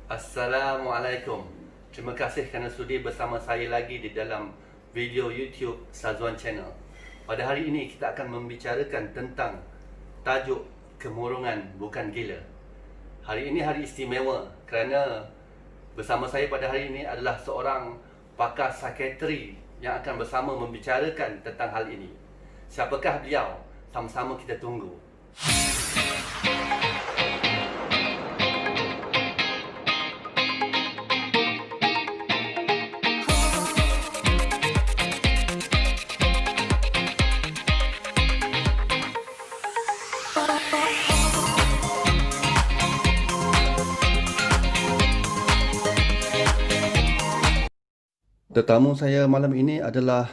Assalamualaikum. Terima kasih kerana sudi bersama saya lagi di dalam video YouTube Sazuan Channel. Pada hari ini kita akan membicarakan tentang tajuk kemurungan bukan gila. Hari ini hari istimewa kerana bersama saya pada hari ini adalah seorang pakar psikiatri yang akan bersama membicarakan tentang hal ini. Siapakah beliau? Sama-sama kita tunggu. Tetamu saya malam ini adalah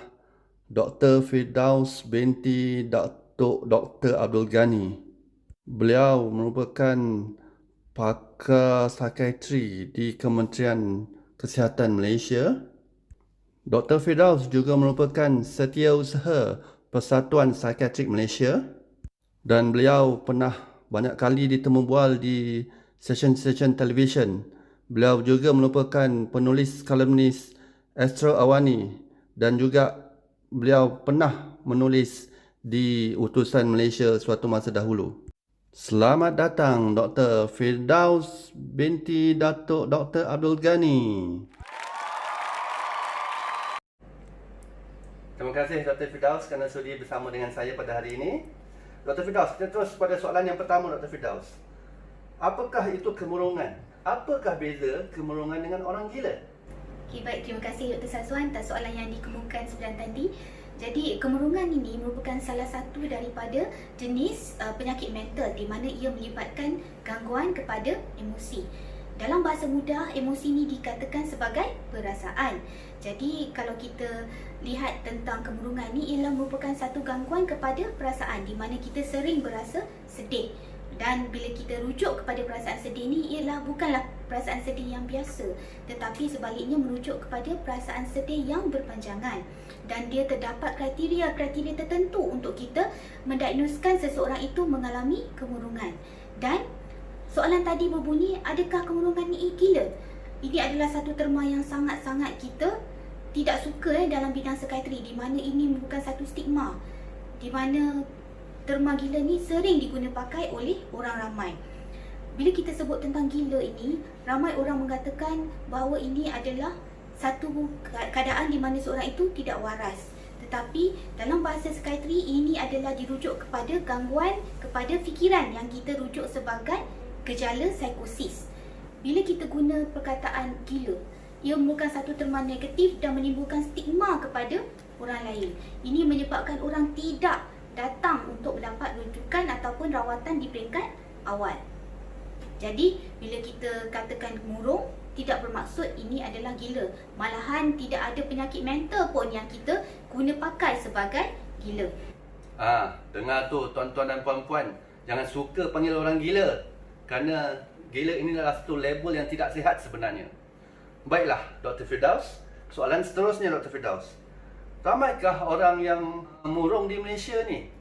Dr. Firdaus binti Datuk Dr. Abdul Ghani. Beliau merupakan pakar psikiatri di Kementerian Kesihatan Malaysia. Dr. Firdaus juga merupakan setiausaha Persatuan Psikiatrik Malaysia dan beliau pernah banyak kali ditemubual di stesen-stesen televisyen. Beliau juga merupakan penulis kolumnis Astro Awani dan juga beliau pernah menulis di Utusan Malaysia suatu masa dahulu. Selamat datang Dr. Firdaus binti Datuk Dr. Abdul Ghani. Terima kasih Dr. Firdaus kerana sudi bersama dengan saya pada hari ini. Dr. Firdaus, kita terus pada soalan yang pertama Dr. Firdaus. Apakah itu kemurungan? Apakah beza kemurungan dengan orang gila? Okay, baik, terima kasih Dr. Sazuan atas soalan yang dikemukakan sebelum tadi. Jadi, kemurungan ini merupakan salah satu daripada jenis penyakit mental di mana ia melibatkan gangguan kepada emosi. Dalam bahasa mudah, emosi ini dikatakan sebagai perasaan. Jadi, kalau kita lihat tentang kemurungan ini ialah merupakan satu gangguan kepada perasaan di mana kita sering berasa sedih. Dan bila kita rujuk kepada perasaan sedih ni ialah bukanlah perasaan sedih yang biasa, tetapi sebaliknya merujuk kepada perasaan sedih yang berpanjangan. Dan dia terdapat kriteria-kriteria tertentu untuk kita mendiagnoskan seseorang itu mengalami kemurungan. Dan soalan tadi berbunyi, adakah kemurungan ni gila? Ini adalah satu terma yang sangat-sangat kita tidak suka dalam bidang psikiatri, di mana ini merupakan satu stigma, di mana terma gila ni sering diguna pakai oleh orang ramai. Bila kita sebut tentang gila ini, ramai orang mengatakan bahawa ini adalah satu keadaan di mana seorang itu tidak waras. Tetapi dalam bahasa psikiatri ini adalah dirujuk kepada gangguan kepada fikiran yang kita rujuk sebagai gejala psikosis. Bila kita guna perkataan gila, ia merupakan satu terma negatif dan menimbulkan stigma kepada orang lain. Ini menyebabkan orang tidak datang untuk mendapat rujukan ataupun rawatan di peringkat awal. Jadi, bila kita katakan murung, tidak bermaksud ini adalah gila. Malahan tidak ada penyakit mental pun yang kita guna pakai sebagai gila. Dengar tu tuan-tuan dan puan-puan, jangan suka panggil orang gila, kerana gila ini adalah satu label yang tidak sihat sebenarnya. Baiklah Dr. Firdaus, soalan seterusnya Dr. Firdaus. Ramaikah orang yang murung di Malaysia ni?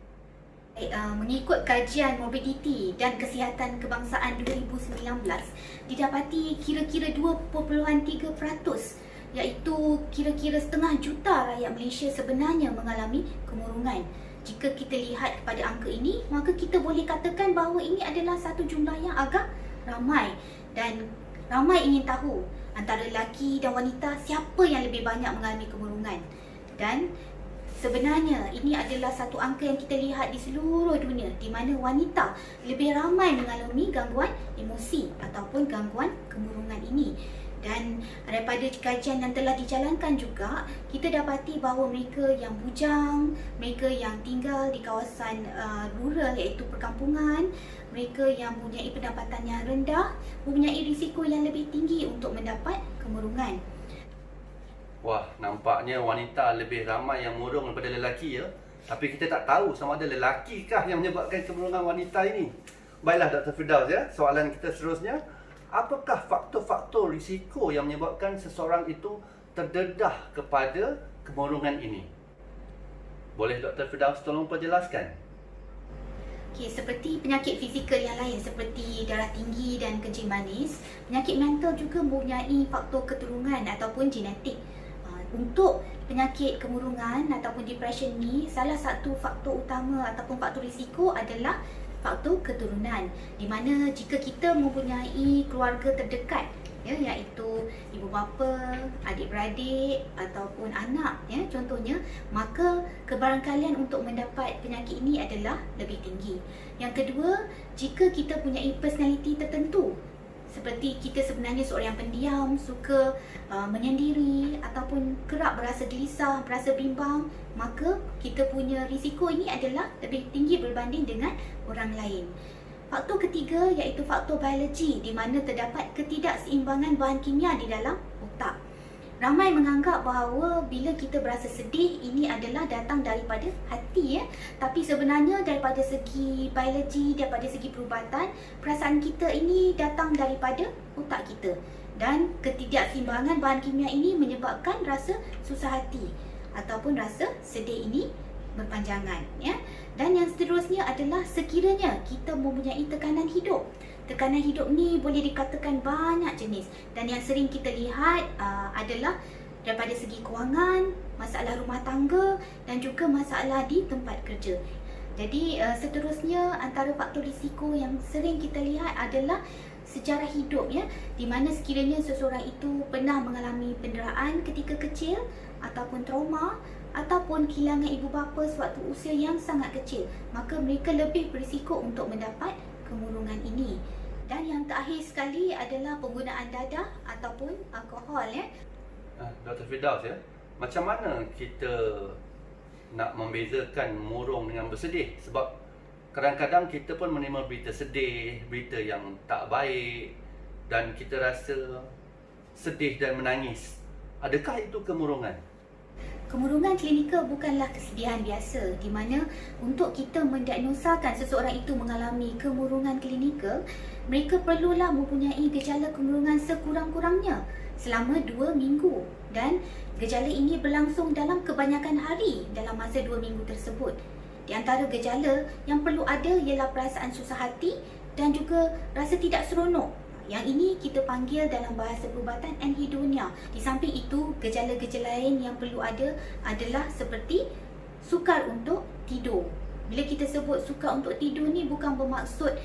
Mengikut kajian morbiditi dan kesihatan kebangsaan 2019, didapati kira-kira 2.3%, iaitu kira-kira 500,000 juta rakyat Malaysia sebenarnya mengalami kemurungan. Jika kita lihat kepada angka ini, maka kita boleh katakan bahawa ini adalah satu jumlah yang agak ramai. Dan ramai ingin tahu antara lelaki dan wanita siapa yang lebih banyak mengalami kemurungan. Dan sebenarnya ini adalah satu angka yang kita lihat di seluruh dunia, di mana wanita lebih ramai mengalami gangguan emosi ataupun gangguan kemurungan ini. Dan daripada kajian yang telah dijalankan juga, kita dapati bahawa mereka yang bujang, mereka yang tinggal di kawasan rural iaitu perkampungan, mereka yang mempunyai pendapatan yang rendah, mempunyai risiko yang lebih tinggi untuk mendapat kemurungan. Wah, nampaknya wanita lebih ramai yang murung daripada lelaki ya. Tapi kita tak tahu sama ada lelaki kah yang menyebabkan kemurungan wanita ini. Baiklah Dr. Firdaus ya, soalan kita seterusnya. Apakah faktor-faktor risiko yang menyebabkan seseorang itu terdedah kepada kemurungan ini? Boleh Dr. Firdaus tolong perjelaskan? Okey, seperti penyakit fizikal yang lain seperti darah tinggi dan kencing manis, penyakit mental juga mempunyai faktor keturunan ataupun genetik. Untuk penyakit kemurungan ataupun depression ni, salah satu faktor utama ataupun faktor risiko adalah faktor keturunan, di mana jika kita mempunyai keluarga terdekat, iaitu ibu bapa, adik-beradik ataupun anak, contohnya, maka kebarangkalian untuk mendapat penyakit ini adalah lebih tinggi. Yang kedua, jika kita punyai personality tertentu, seperti kita sebenarnya seorang yang pendiam, suka menyendiri ataupun kerap berasa gelisah, berasa bimbang, maka kita punya risiko ini adalah lebih tinggi berbanding dengan orang lain. Faktor ketiga iaitu faktor biologi, di mana terdapat ketidakseimbangan bahan kimia di dalam otak. Ramai menganggap bahawa bila kita berasa sedih, ini adalah datang daripada hati, tapi sebenarnya daripada segi biologi, daripada segi perubatan, perasaan kita ini datang daripada otak kita. Dan ketidakseimbangan bahan kimia ini menyebabkan rasa susah hati ataupun rasa sedih ini berpanjangan, Dan yang seterusnya adalah sekiranya kita mempunyai tekanan hidup. Tekanan hidup ni boleh dikatakan banyak jenis, dan yang sering kita lihat adalah daripada segi kewangan, masalah rumah tangga dan juga masalah di tempat kerja. Jadi seterusnya antara faktor risiko yang sering kita lihat adalah sejarah hidup, di mana sekiranya seseorang itu pernah mengalami penderitaan ketika kecil ataupun trauma ataupun kehilangan ibu bapa sewaktu usia yang sangat kecil, maka mereka lebih berisiko untuk mendapat kemurungan ini. Dan yang terakhir sekali adalah penggunaan dadah ataupun alkohol, Dr. Firdaus, macam mana kita nak membezakan murung dengan bersedih? Sebab kadang-kadang kita pun menerima berita sedih, berita yang tak baik, dan kita rasa sedih dan menangis. Adakah itu kemurungan? Kemurungan klinikal bukanlah kesedihan biasa, di mana untuk kita mendiagnosakan seseorang itu mengalami kemurungan klinikal, mereka perlulah mempunyai gejala kemurungan sekurang-kurangnya selama 2 minggu, dan gejala ini berlangsung dalam kebanyakan hari dalam masa 2 minggu tersebut. Di antara gejala yang perlu ada ialah perasaan susah hati dan juga rasa tidak seronok. Yang ini kita panggil dalam bahasa perubatan anhedonia. Di samping itu, gejala-gejala lain yang perlu ada adalah seperti sukar untuk tidur. Bila kita sebut sukar untuk tidur ni bukan bermaksud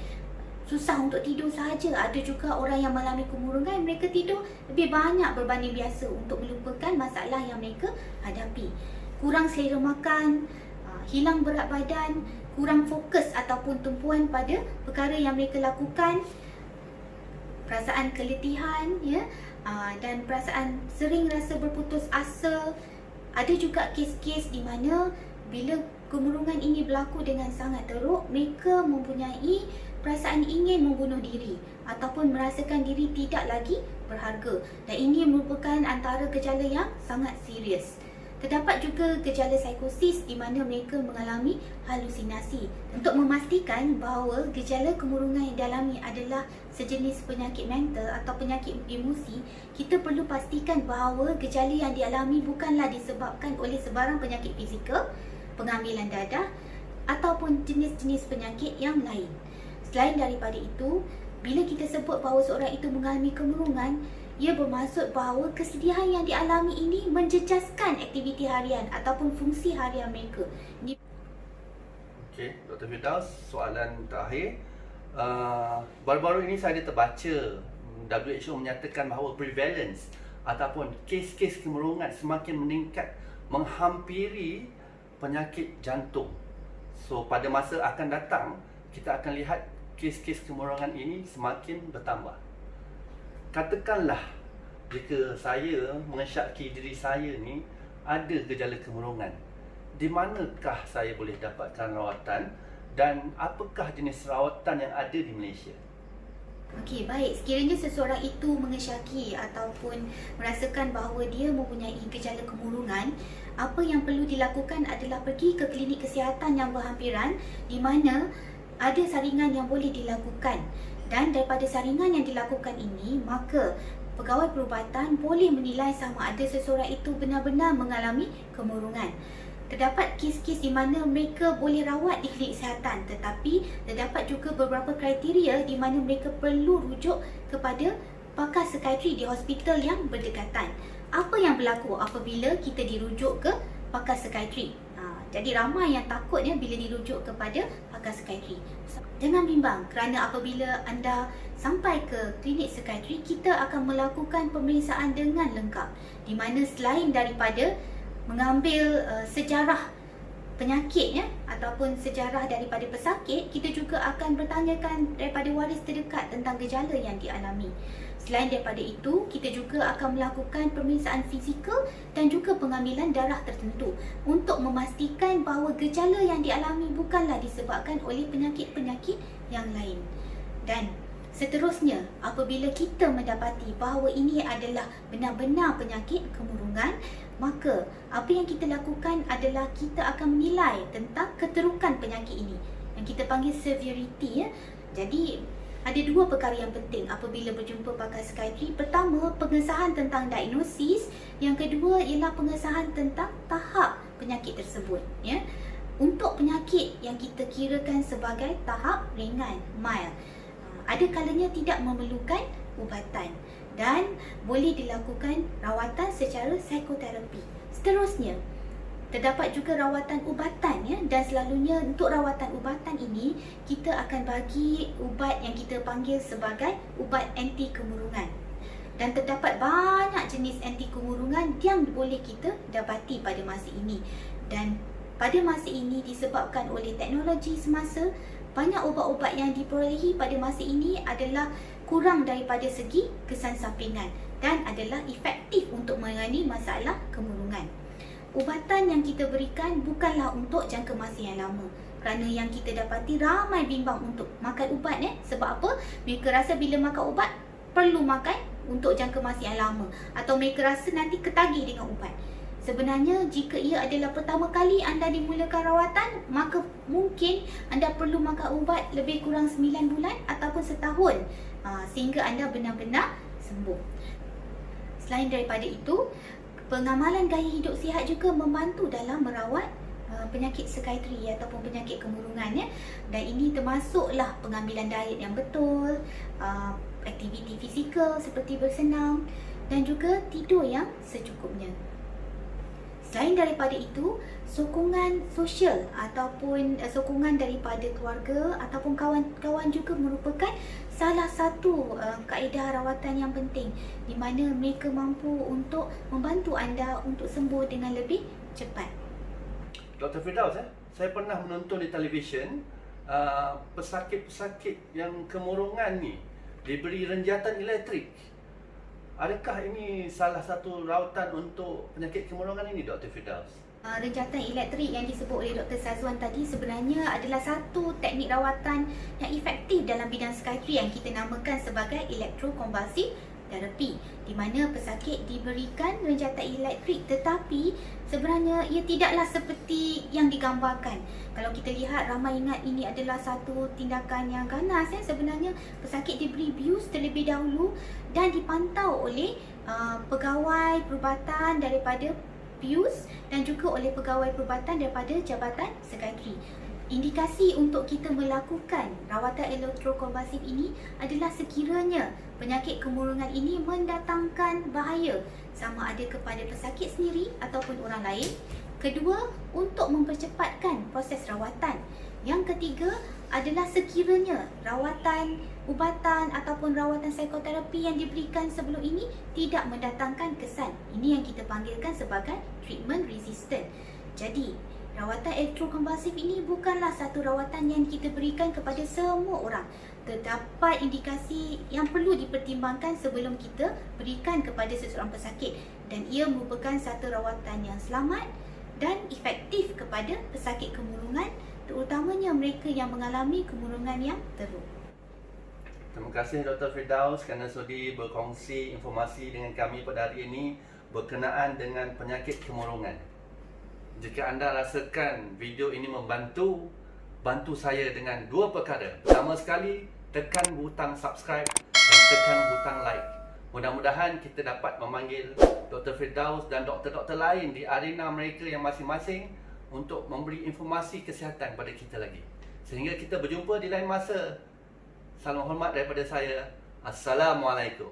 susah untuk tidur sahaja. Ada juga orang yang mengalami kemurungan, mereka tidur lebih banyak berbanding biasa untuk melupakan masalah yang mereka hadapi. Kurang selera makan, hilang berat badan, kurang fokus ataupun tumpuan pada perkara yang mereka lakukan, perasaan keletihan, dan perasaan sering rasa berputus asa. Ada juga kes-kes di mana bila kemurungan ini berlaku dengan sangat teruk, mereka mempunyai perasaan ingin membunuh diri ataupun merasakan diri tidak lagi berharga, dan ini merupakan antara gejala yang sangat serius. Terdapat juga gejala psikosis di mana mereka mengalami halusinasi. Untuk memastikan bahawa gejala kemurungan yang dialami adalah sejenis penyakit mental atau penyakit emosi, kita perlu pastikan bahawa gejala yang dialami bukanlah disebabkan oleh sebarang penyakit fizikal, pengambilan dadah ataupun jenis-jenis penyakit yang lain. Selain daripada itu, bila kita sebut bahawa seorang itu mengalami kemurungan, ia bermaksud bahawa kesedihan yang dialami ini menjejaskan aktiviti harian ataupun fungsi harian mereka. Okey, Dr. Firdaus, soalan terakhir. Baru-baru ini saya ada terbaca WHO menyatakan bahawa prevalence ataupun kes-kes kemurungan semakin meningkat, menghampiri penyakit jantung. So pada masa akan datang, kita akan lihat kes-kes kemurungan ini semakin bertambah. Katakanlah jika saya mengesyaki diri saya ni ada gejala kemurungan, di manakah saya boleh dapatkan rawatan dan apakah jenis rawatan yang ada di Malaysia? Okey, baik. Sekiranya seseorang itu mengesyaki ataupun merasakan bahawa dia mempunyai gejala kemurungan, apa yang perlu dilakukan adalah pergi ke klinik kesihatan yang berhampiran di mana ada saringan yang boleh dilakukan. Dan daripada saringan yang dilakukan ini, maka pegawai perubatan boleh menilai sama ada seseorang itu benar-benar mengalami kemurungan. Terdapat kes-kes di mana mereka boleh rawat di klinik kesihatan, tetapi terdapat juga beberapa kriteria di mana mereka perlu rujuk kepada pakar psikiatri di hospital yang berdekatan. Apa yang berlaku apabila kita dirujuk ke pakar psikiatri? Jadi ramai yang takut bila dirujuk kepada pakar psikiatri. Jangan bimbang kerana apabila anda sampai ke klinik psikiatri, kita akan melakukan pemeriksaan dengan lengkap, di mana selain daripada mengambil sejarah penyakit ataupun sejarah daripada pesakit, kita juga akan bertanyakan daripada waris terdekat tentang gejala yang dialami. Selain daripada itu, kita juga akan melakukan pemeriksaan fizikal dan juga pengambilan darah tertentu untuk memastikan bahawa gejala yang dialami bukanlah disebabkan oleh penyakit-penyakit yang lain. Dan seterusnya, apabila kita mendapati bahawa ini adalah benar-benar penyakit kemurungan, maka apa yang kita lakukan adalah kita akan menilai tentang keterukan penyakit ini yang kita panggil severity. Jadi ada dua perkara yang penting apabila berjumpa pakar psikiatri. Pertama, pengesahan tentang diagnosis. Yang kedua ialah pengesahan tentang tahap penyakit tersebut. Untuk penyakit yang kita kirakan sebagai tahap ringan, mild, ada kalanya tidak memerlukan ubatan dan boleh dilakukan rawatan secara psikoterapi. Seterusnya, terdapat juga rawatan ubatan dan selalunya untuk rawatan ubatan ini kita akan bagi ubat yang kita panggil sebagai ubat anti kemurungan. Dan terdapat banyak jenis anti kemurungan yang boleh kita dapati pada masa ini. Dan pada masa ini disebabkan oleh teknologi semasa, banyak ubat-ubat yang diperolehi pada masa ini adalah kurang daripada segi kesan sampingan dan adalah efektif untuk menangani masalah kemurungan. Ubatan yang kita berikan bukanlah untuk jangka masa yang lama, kerana yang kita dapati ramai bimbang untuk makan ubat. Sebab apa? Mereka rasa bila makan ubat perlu makan untuk jangka masa yang lama, atau mereka rasa nanti ketagih dengan ubat. Sebenarnya jika ia adalah pertama kali anda dimulakan rawatan, maka mungkin anda perlu makan ubat lebih kurang 9 bulan ataupun setahun sehingga anda benar-benar sembuh. Selain daripada itu, pengamalan gaya hidup sihat juga membantu dalam merawat penyakit psikiatri ataupun penyakit kemurungan. Dan ini termasuklah pengambilan diet yang betul, aktiviti fizikal seperti bersenam dan juga tidur yang secukupnya. Selain daripada itu, sokongan sosial ataupun sokongan daripada keluarga ataupun kawan-kawan juga merupakan salah satu kaedah rawatan yang penting, di mana mereka mampu untuk membantu anda untuk sembuh dengan lebih cepat. Dr. Firdaus, saya pernah menonton di televisyen pesakit-pesakit yang kemurungan ni diberi renjatan elektrik. Adakah ini salah satu rawatan untuk penyakit kemurungan ini, Dr. Firdaus? Renjatan elektrik yang disebut oleh Dr. Sazwan tadi sebenarnya adalah satu teknik rawatan yang efektif dalam bidang psikiatri yang kita namakan sebagai elektrokonvulsif terapi, di mana pesakit diberikan renjatan elektrik, tetapi sebenarnya ia tidaklah seperti yang digambarkan. Kalau kita lihat, ramai ingat ini adalah satu tindakan yang ganas. Sebenarnya pesakit diberi bius terlebih dahulu dan dipantau oleh pegawai perubatan daripada bius dan juga oleh pegawai perubatan daripada Jabatan Psikiatri. Indikasi untuk kita melakukan rawatan elektrokonvulsif ini adalah sekiranya penyakit kemurungan ini mendatangkan bahaya sama ada kepada pesakit sendiri ataupun orang lain. Kedua, untuk mempercepatkan proses rawatan. Yang ketiga adalah sekiranya rawatan ubatan ataupun rawatan psikoterapi yang diberikan sebelum ini tidak mendatangkan kesan. Ini yang kita panggilkan sebagai treatment resistant. Jadi, rawatan elektrokonvulsif ini bukanlah satu rawatan yang kita berikan kepada semua orang. Terdapat indikasi yang perlu dipertimbangkan sebelum kita berikan kepada seseorang pesakit, dan ia merupakan satu rawatan yang selamat dan efektif kepada pesakit kemurungan, terutamanya mereka yang mengalami kemurungan yang teruk. Terima kasih Dr. Firdaus kerana sudi berkongsi informasi dengan kami pada hari ini berkenaan dengan penyakit kemurungan. Jika anda rasakan video ini membantu, bantu saya dengan dua perkara. Pertama sekali, tekan butang subscribe dan tekan butang like. Mudah-mudahan kita dapat memanggil Dr. Firdaus dan doktor-doktor lain di arena mereka yang masing-masing untuk memberi informasi kesihatan kepada kita lagi. Sehingga kita berjumpa di lain masa. Salam hormat daripada saya. Assalamualaikum.